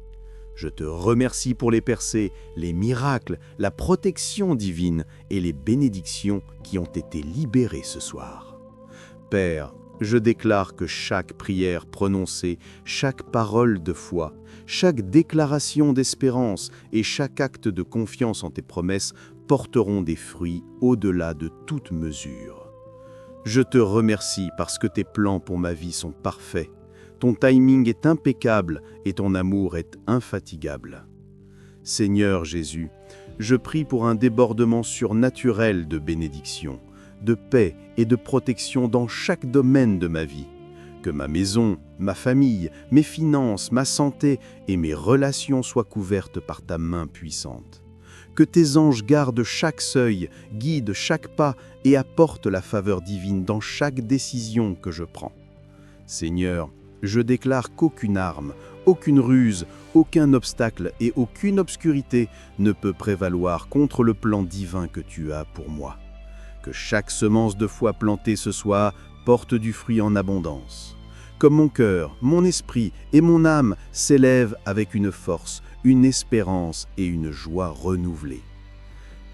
Je te remercie pour les percées, les miracles, la protection divine et les bénédictions qui ont été libérées ce soir. Père, je déclare que chaque prière prononcée, chaque parole de foi, chaque déclaration d'espérance et chaque acte de confiance en tes promesses porteront des fruits au-delà de toute mesure. Je te remercie parce que tes plans pour ma vie sont parfaits, ton timing est impeccable et ton amour est infatigable. Seigneur Jésus, je prie pour un débordement surnaturel de bénédictions, de paix et de protection dans chaque domaine de ma vie. Que ma maison, ma famille, mes finances, ma santé et mes relations soient couvertes par ta main puissante. Que tes anges gardent chaque seuil, guident chaque pas et apportent la faveur divine dans chaque décision que je prends. Seigneur, je déclare qu'aucune arme, aucune ruse, aucun obstacle et aucune obscurité ne peut prévaloir contre le plan divin que tu as pour moi. Que chaque semence de foi plantée ce soir porte du fruit en abondance. Que mon cœur, mon esprit et mon âme s'élèvent avec une force, une espérance et une joie renouvelée.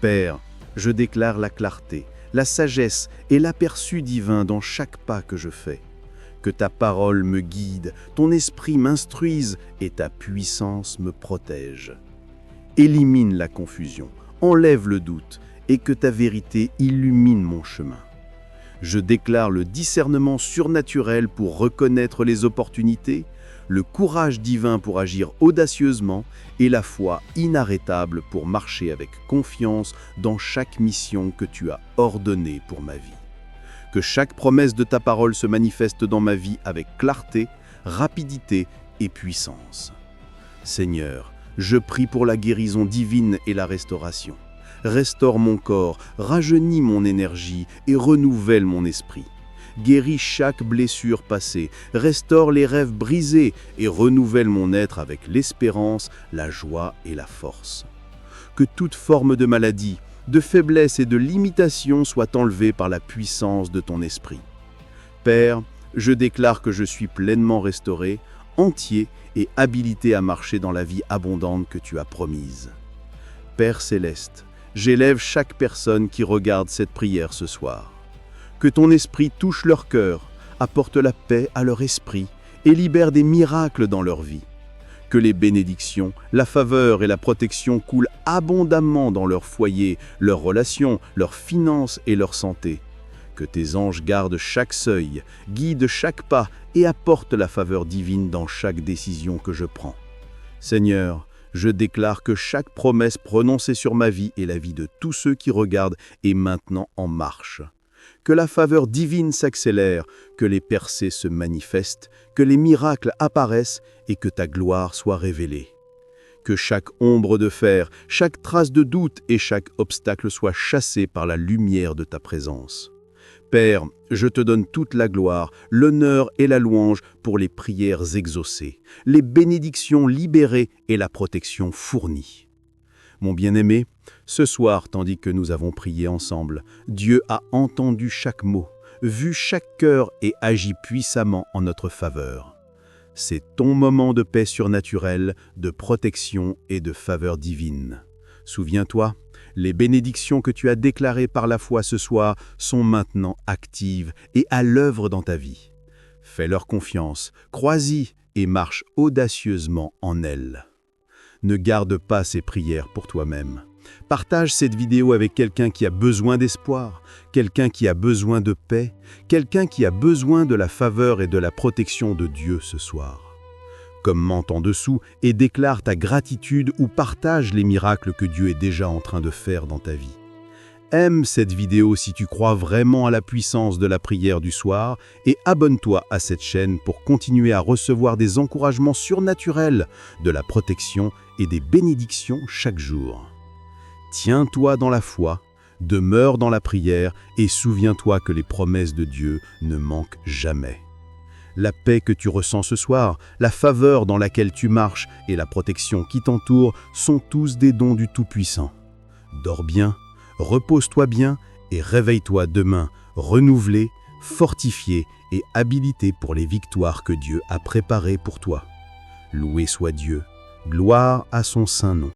Père, je déclare la clarté, la sagesse et l'aperçu divin dans chaque pas que je fais. Que ta parole me guide, ton esprit m'instruise et ta puissance me protège. Élimine la confusion, enlève le doute et que ta vérité illumine mon chemin. Je déclare le discernement surnaturel pour reconnaître les opportunités, le courage divin pour agir audacieusement et la foi inarrêtable pour marcher avec confiance dans chaque mission que tu as ordonnée pour ma vie. Que chaque promesse de ta parole se manifeste dans ma vie avec clarté, rapidité et puissance. Seigneur, je prie pour la guérison divine et la restauration. Restaure mon corps, rajeunis mon énergie et renouvelle mon esprit. Guéris chaque blessure passée, restaure les rêves brisés et renouvelle mon être avec l'espérance, la joie et la force. Que toute forme de maladie, de faiblesse et de limitation soit enlevée par la puissance de ton esprit. Père, je déclare que je suis pleinement restauré, entier et habilité à marcher dans la vie abondante que tu as promise. Père céleste, j'élève chaque personne qui regarde cette prière ce soir. Que ton esprit touche leur cœur, apporte la paix à leur esprit et libère des miracles dans leur vie. Que les bénédictions, la faveur et la protection coulent abondamment dans leur foyer, leurs relations, leurs finances et leur santé. Que tes anges gardent chaque seuil, guident chaque pas et apportent la faveur divine dans chaque décision que je prends. Seigneur, je déclare que chaque promesse prononcée sur ma vie et la vie de tous ceux qui regardent est maintenant en marche. Que la faveur divine s'accélère, que les percées se manifestent, que les miracles apparaissent et que ta gloire soit révélée. Que chaque ombre de fer, chaque trace de doute et chaque obstacle soit chassé par la lumière de ta présence. Père, je te donne toute la gloire, l'honneur et la louange pour les prières exaucées, les bénédictions libérées et la protection fournie. Mon bien-aimé, ce soir, tandis que nous avons prié ensemble, Dieu a entendu chaque mot, vu chaque cœur et agi puissamment en notre faveur. C'est ton moment de paix surnaturelle, de protection et de faveur divine. Souviens-toi, les bénédictions que tu as déclarées par la foi ce soir sont maintenant actives et à l'œuvre dans ta vie. Fais-leur confiance, crois-y et marche audacieusement en elles. Ne garde pas ces prières pour toi-même. Partage cette vidéo avec quelqu'un qui a besoin d'espoir, quelqu'un qui a besoin de paix, quelqu'un qui a besoin de la faveur et de la protection de Dieu ce soir. Commente en dessous et déclare ta gratitude ou partage les miracles que Dieu est déjà en train de faire dans ta vie. Aime cette vidéo si tu crois vraiment à la puissance de la prière du soir et abonne-toi à cette chaîne pour continuer à recevoir des encouragements surnaturels, de la protection et des bénédictions chaque jour. Tiens-toi dans la foi, demeure dans la prière et souviens-toi que les promesses de Dieu ne manquent jamais. La paix que tu ressens ce soir, la faveur dans laquelle tu marches et la protection qui t'entoure sont tous des dons du Tout-Puissant. Dors bien, repose-toi bien et réveille-toi demain, renouvelé, fortifié et habilité pour les victoires que Dieu a préparées pour toi. Loué soit Dieu, gloire à son saint nom.